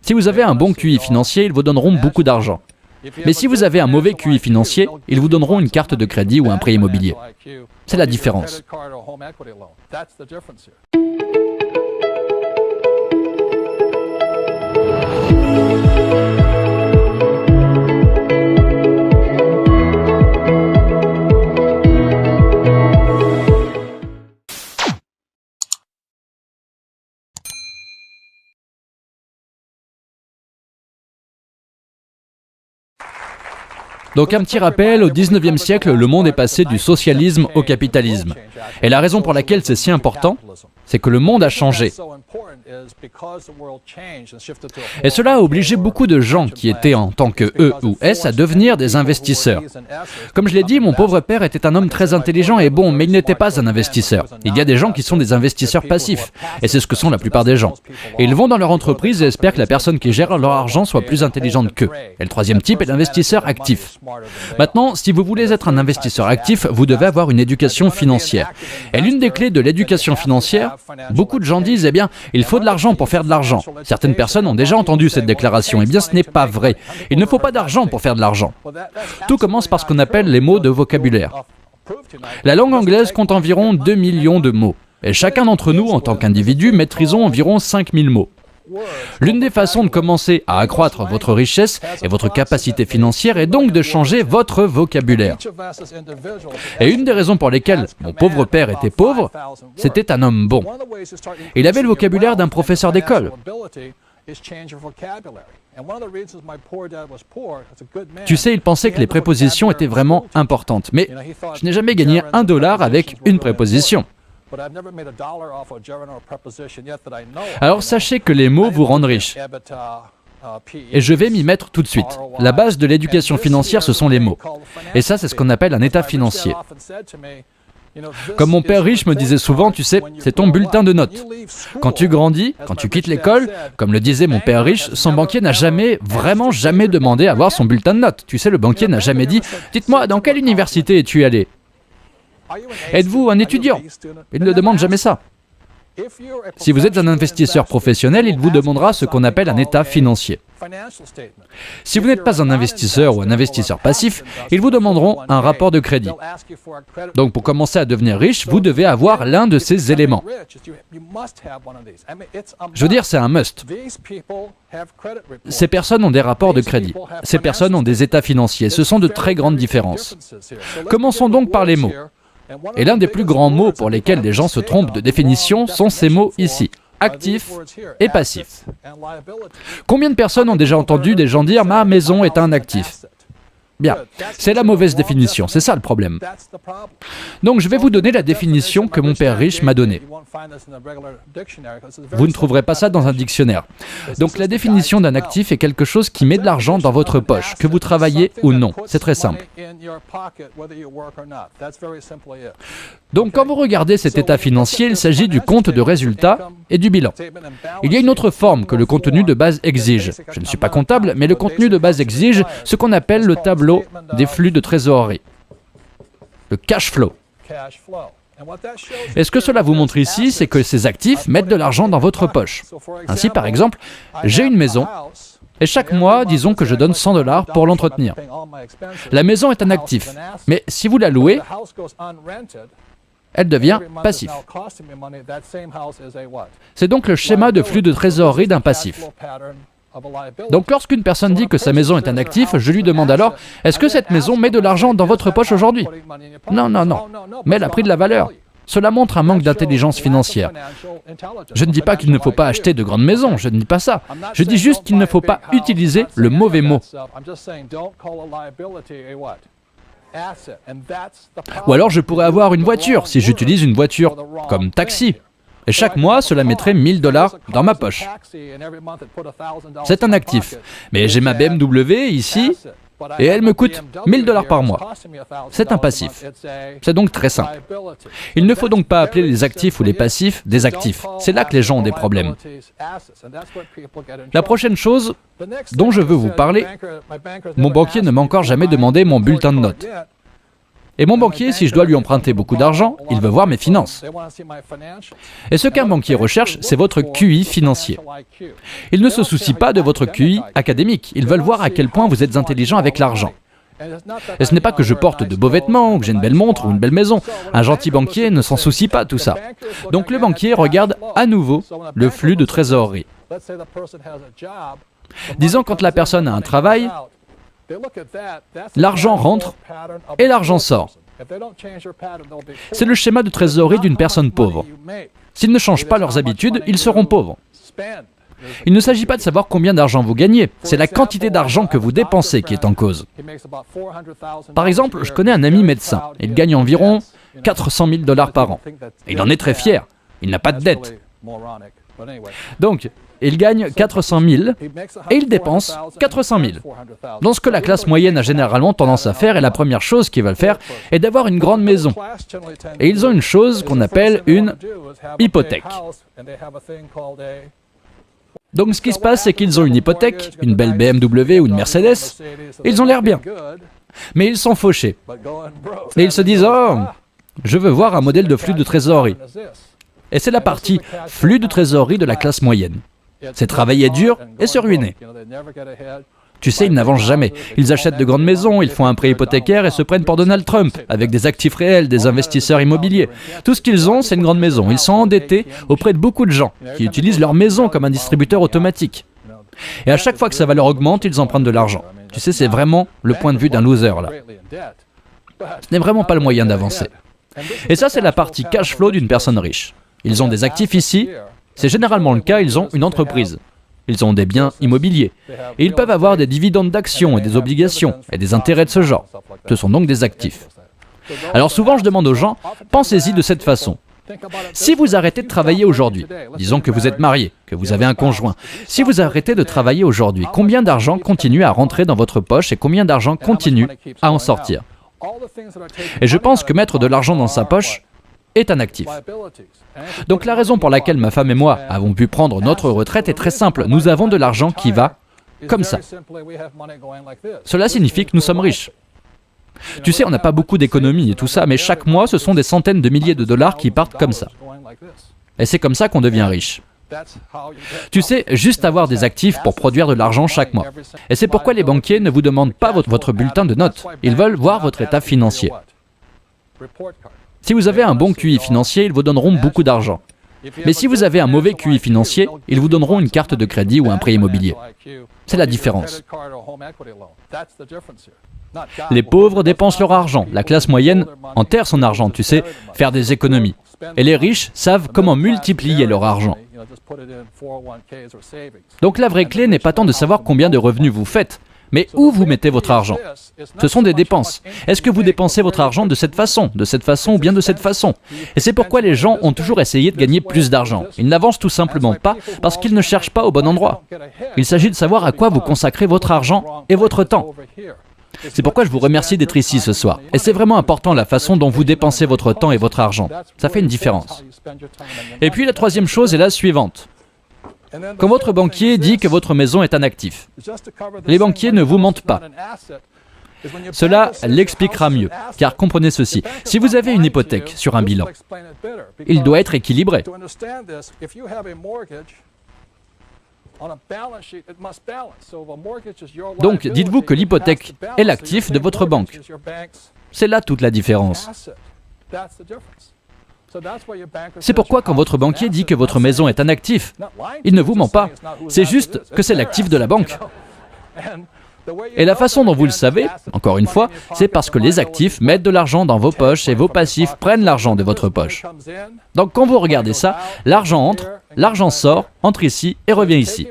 Si vous avez un bon QI financier, ils vous donneront beaucoup d'argent. Mais si vous avez un mauvais QI financier, ils vous donneront une carte de crédit ou un prêt immobilier. C'est la différence. Donc un petit rappel, au 19e siècle, le monde est passé du socialisme au capitalisme. Et la raison pour laquelle c'est si important, c'est que le monde a changé. Et cela a obligé beaucoup de gens qui étaient en tant que E ou S à devenir des investisseurs. Comme je l'ai dit, mon pauvre père était un homme très intelligent et bon, mais il n'était pas un investisseur. Il y a des gens qui sont des investisseurs passifs, et c'est ce que sont la plupart des gens. Et ils vont dans leur entreprise et espèrent que la personne qui gère leur argent soit plus intelligente qu'eux. Et le troisième type est l'investisseur actif. Maintenant, si vous voulez être un investisseur actif, vous devez avoir une éducation financière. Et l'une des clés de l'éducation financière, beaucoup de gens disent, eh bien, il faut de l'argent pour faire de l'argent. Certaines personnes ont déjà entendu cette déclaration. Eh bien, ce n'est pas vrai. Il ne faut pas d'argent pour faire de l'argent. Tout commence par ce qu'on appelle les mots de vocabulaire. La langue anglaise compte environ 2 millions de mots. Et chacun d'entre nous, en tant qu'individu, maîtrisons environ 5000 mots. L'une des façons de commencer à accroître votre richesse et votre capacité financière est donc de changer votre vocabulaire. Et une des raisons pour lesquelles mon pauvre père était pauvre, c'était un homme bon. Il avait le vocabulaire d'un professeur d'école. Tu sais, il pensait que les prépositions étaient vraiment importantes. Mais je n'ai jamais gagné $1 avec une préposition. Alors sachez que les mots vous rendent riche. Et je vais m'y mettre tout de suite. La base de l'éducation financière, ce sont les mots. Et ça, c'est ce qu'on appelle un état financier. Comme mon père riche me disait souvent, tu sais, c'est ton bulletin de notes. Quand tu grandis, quand tu quittes l'école, comme le disait mon père riche, son banquier n'a jamais, vraiment jamais demandé à voir son bulletin de notes. Tu sais, le banquier n'a jamais dit, dites-moi, dans quelle université es-tu allé ? Êtes-vous un étudiant ? Il ne demande jamais ça. Si vous êtes un investisseur professionnel, il vous demandera ce qu'on appelle un état financier. Si vous n'êtes pas un investisseur ou un investisseur passif, ils vous demanderont un rapport de crédit. Donc pour commencer à devenir riche, vous devez avoir l'un de ces éléments. Je veux dire, c'est un must. Ces personnes ont des rapports de crédit. Ces personnes ont des états financiers. Ce sont de très grandes différences. Commençons donc par les mots. Et l'un des plus grands mots pour lesquels les gens se trompent de définition sont ces mots ici, actif et passif. Combien de personnes ont déjà entendu des gens dire « ma maison est un actif » ? Bien, c'est la mauvaise définition, c'est ça le problème. Donc je vais vous donner la définition que mon père riche m'a donnée. Vous ne trouverez pas ça dans un dictionnaire. Donc la définition d'un actif est quelque chose qui met de l'argent dans votre poche, que vous travaillez ou non. C'est très simple. Donc quand vous regardez cet état financier, il s'agit du compte de résultat et du bilan. Il y a une autre forme que le contenu de base exige. Je ne suis pas comptable, mais le contenu de base exige ce qu'on appelle le tableau des flux de trésorerie, le cash flow. Et ce que cela vous montre ici, c'est que ces actifs mettent de l'argent dans votre poche. Ainsi, par exemple, j'ai une maison, et chaque mois, disons que je donne $100 pour l'entretenir. La maison est un actif, mais si vous la louez, elle devient passive. C'est donc le schéma de flux de trésorerie d'un passif. Donc lorsqu'une personne dit que sa maison est un actif, je lui demande alors, est-ce que cette maison met de l'argent dans votre poche aujourd'hui ? Non, non, non, mais elle a pris de la valeur. Cela montre un manque d'intelligence financière. Je ne dis pas qu'il ne faut pas acheter de grandes maisons, je ne dis pas ça. Je dis juste qu'il ne faut pas utiliser le mauvais mot. Ou alors je pourrais avoir une voiture, si j'utilise une voiture comme taxi. Et chaque mois, cela mettrait $1000 dans ma poche. C'est un actif. Mais j'ai ma BMW ici, et elle me coûte $1000 par mois. C'est un passif. C'est donc très simple. Il ne faut donc pas appeler les actifs ou les passifs des actifs. C'est là que les gens ont des problèmes. La prochaine chose dont je veux vous parler, mon banquier ne m'a encore jamais demandé mon bulletin de notes. Et mon banquier, si je dois lui emprunter beaucoup d'argent, il veut voir mes finances. Et ce qu'un banquier recherche, c'est votre QI financier. Il ne se soucie pas de votre QI académique. Ils veulent voir à quel point vous êtes intelligent avec l'argent. Et ce n'est pas que je porte de beaux vêtements, ou que j'ai une belle montre ou une belle maison. Un gentil banquier ne s'en soucie pas, tout ça. Donc le banquier regarde à nouveau le flux de trésorerie. Disons, quand la personne a un travail, l'argent rentre et l'argent sort. C'est le schéma de trésorerie d'une personne pauvre. S'ils ne changent pas leurs habitudes, ils seront pauvres. Il ne s'agit pas de savoir combien d'argent vous gagnez, c'est la quantité d'argent que vous dépensez qui est en cause. Par exemple, je connais un ami médecin. Il gagne environ 400 000 $ par an. Et il en est très fier. Il n'a pas de dette. Donc, il gagne 400 000 et il dépense 400 000. Donc ce que la classe moyenne a généralement tendance à faire, et la première chose qu'ils veulent faire, est d'avoir une grande maison. Et ils ont une chose qu'on appelle une hypothèque. Donc ce qui se passe, c'est qu'ils ont une hypothèque, une belle BMW ou une Mercedes, ils ont l'air bien. Mais ils sont fauchés. Et ils se disent « Oh, je veux voir un modèle de flux de trésorerie ». Et c'est la partie flux de trésorerie de la classe moyenne. C'est travailler dur et se ruiner. Tu sais, ils n'avancent jamais. Ils achètent de grandes maisons, ils font un prêt hypothécaire et se prennent pour Donald Trump, avec des actifs réels, des investisseurs immobiliers. Tout ce qu'ils ont, c'est une grande maison. Ils sont endettés auprès de beaucoup de gens, qui utilisent leur maison comme un distributeur automatique. Et à chaque fois que sa valeur augmente, ils empruntent de l'argent. Tu sais, c'est vraiment le point de vue d'un loser, là. Ce n'est vraiment pas le moyen d'avancer. Et ça, c'est la partie cash flow d'une personne riche. Ils ont des actifs ici, c'est généralement le cas, ils ont une entreprise. Ils ont des biens immobiliers. Et ils peuvent avoir des dividendes d'actions et des obligations et des intérêts de ce genre. Ce sont donc des actifs. Alors souvent, je demande aux gens, pensez-y de cette façon. Si vous arrêtez de travailler aujourd'hui, disons que vous êtes marié, que vous avez un conjoint, si vous arrêtez de travailler aujourd'hui, combien d'argent continue à rentrer dans votre poche et combien d'argent continue à en sortir? Et je pense que mettre de l'argent dans sa poche est un actif. Donc la raison pour laquelle ma femme et moi avons pu prendre notre retraite est très simple. Nous avons de l'argent qui va comme ça. Cela signifie que nous sommes riches. Tu sais, on n'a pas beaucoup d'économies et tout ça, mais chaque mois, ce sont des centaines de milliers de dollars qui partent comme ça. Et c'est comme ça qu'on devient riche. Tu sais, juste avoir des actifs pour produire de l'argent chaque mois. Et c'est pourquoi les banquiers ne vous demandent pas votre bulletin de notes. Ils veulent voir votre état financier. Si vous avez un bon QI financier, ils vous donneront beaucoup d'argent. Mais si vous avez un mauvais QI financier, ils vous donneront une carte de crédit ou un prêt immobilier. C'est la différence. Les pauvres dépensent leur argent. La classe moyenne enterre son argent, tu sais, faire des économies. Et les riches savent comment multiplier leur argent. Donc la vraie clé n'est pas tant de savoir combien de revenus vous faites, mais où vous mettez votre argent. Ce sont des dépenses. Est-ce que vous dépensez votre argent de cette façon ou bien de cette façon? Et c'est pourquoi les gens ont toujours essayé de gagner plus d'argent. Ils n'avancent tout simplement pas parce qu'ils ne cherchent pas au bon endroit. Il s'agit de savoir à quoi vous consacrez votre argent et votre temps. C'est pourquoi je vous remercie d'être ici ce soir. Et c'est vraiment important la façon dont vous dépensez votre temps et votre argent. Ça fait une différence. Et puis la troisième chose est la suivante. Quand votre banquier dit que votre maison est un actif, les banquiers ne vous mentent pas. Cela l'expliquera mieux, car comprenez ceci, si vous avez une hypothèque sur un bilan, il doit être équilibré. Donc, dites-vous que l'hypothèque est l'actif de votre banque. C'est là toute la différence. C'est pourquoi quand votre banquier dit que votre maison est un actif, il ne vous ment pas. C'est juste que c'est l'actif de la banque. Et la façon dont vous le savez, encore une fois, c'est parce que les actifs mettent de l'argent dans vos poches et vos passifs prennent l'argent de votre poche. Donc quand vous regardez ça, l'argent entre, l'argent sort, entre ici et revient ici.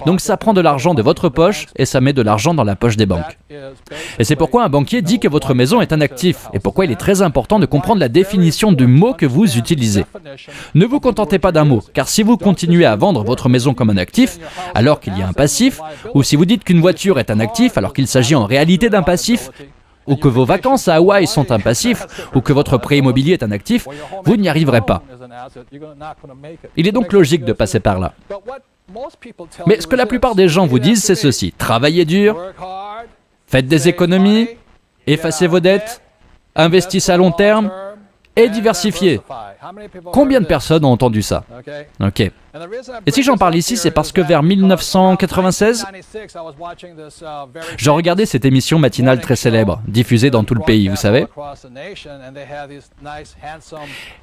Donc ça prend de l'argent de votre poche et ça met de l'argent dans la poche des banques. Et c'est pourquoi un banquier dit que votre maison est un actif et pourquoi il est très important de comprendre la définition du mot que vous utilisez. Ne vous contentez pas d'un mot, car si vous continuez à vendre votre maison comme un actif, alors qu'il y a un passif, ou si vous dites qu'une voiture est un actif alors qu'il s'agit en réalité d'un passif, ou que vos vacances à Hawaï sont un passif, ou que votre prêt immobilier est un actif, vous n'y arriverez pas. Il est donc logique de passer par là. Mais ce que la plupart des gens vous disent, c'est ceci. Travaillez dur, faites des économies, effacez vos dettes, investissez à long terme et diversifiez. Combien de personnes ont entendu ça? Ok. Et si j'en parle ici, c'est parce que vers 1996, je regardais cette émission matinale très célèbre, diffusée dans tout le pays, vous savez.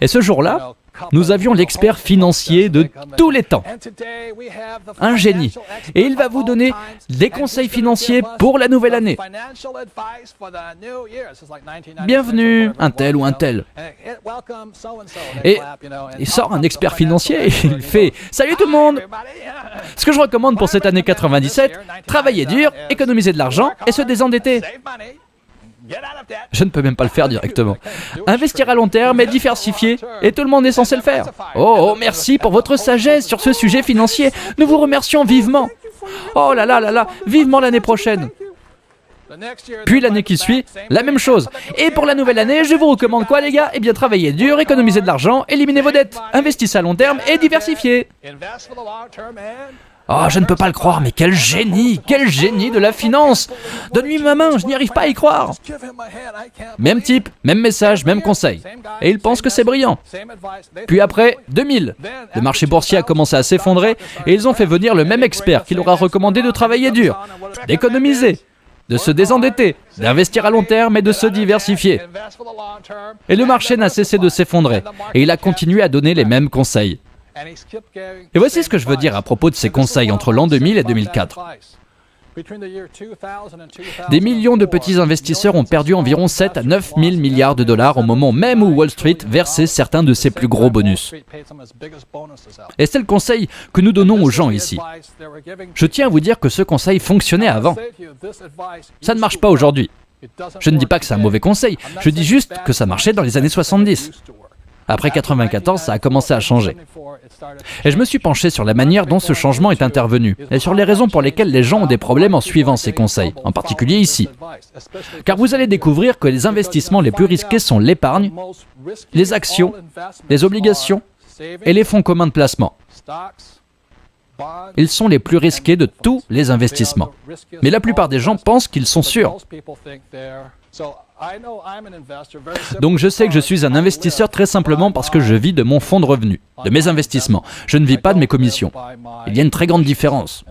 Et ce jour-là, nous avions l'expert financier de tous les temps, un génie. Et il va vous donner des conseils financiers pour la nouvelle année. Bienvenue, un tel ou un tel. Et il sort un expert financier et il fait « Salut tout le monde! Ce que je recommande pour cette année 97, travailler dur, économiser de l'argent et se désendetter. » Je ne peux même pas le faire directement. Investir à long terme et diversifier, et tout le monde est censé le faire. Oh, merci pour votre sagesse sur ce sujet financier. Nous vous remercions vivement. Oh là là là là, vivement l'année prochaine. Puis l'année qui suit, la même chose. Et pour la nouvelle année, je vous recommande quoi les gars? Eh bien travaillez dur, économisez de l'argent, éliminez vos dettes, investissez à long terme et diversifiez. Oh, je ne peux pas le croire, mais quel génie de la finance! Donne-lui ma main, je n'y arrive pas à y croire. Même type, même message, même conseil. Et il pense que c'est brillant. Puis après, 2000, le marché boursier a commencé à s'effondrer et ils ont fait venir le même expert qui leur a recommandé de travailler dur, d'économiser, de se désendetter, d'investir à long terme et de se diversifier. Et le marché n'a cessé de s'effondrer et il a continué à donner les mêmes conseils. Et voici ce que je veux dire à propos de ces conseils entre l'an 2000 et 2004. Des millions de petits investisseurs ont perdu environ 7 à 9 000 milliards de dollars au moment même où Wall Street versait certains de ses plus gros bonus. Et c'est le conseil que nous donnons aux gens ici. Je tiens à vous dire que ce conseil fonctionnait avant. Ça ne marche pas aujourd'hui. Je ne dis pas que c'est un mauvais conseil, je dis juste que ça marchait dans les années 70. Après 1994, ça a commencé à changer. Et je me suis penché sur la manière dont ce changement est intervenu et sur les raisons pour lesquelles les gens ont des problèmes en suivant ces conseils, en particulier ici. Car vous allez découvrir que les investissements les plus risqués sont l'épargne, les actions, les obligations et les fonds communs de placement. Ils sont les plus risqués de tous les investissements. Mais la plupart des gens pensent qu'ils sont sûrs. Donc je sais que je suis un investisseur très simplement parce que je vis de mon fonds de revenus, de mes investissements. Je ne vis pas de mes commissions. Il y a une très grande différence.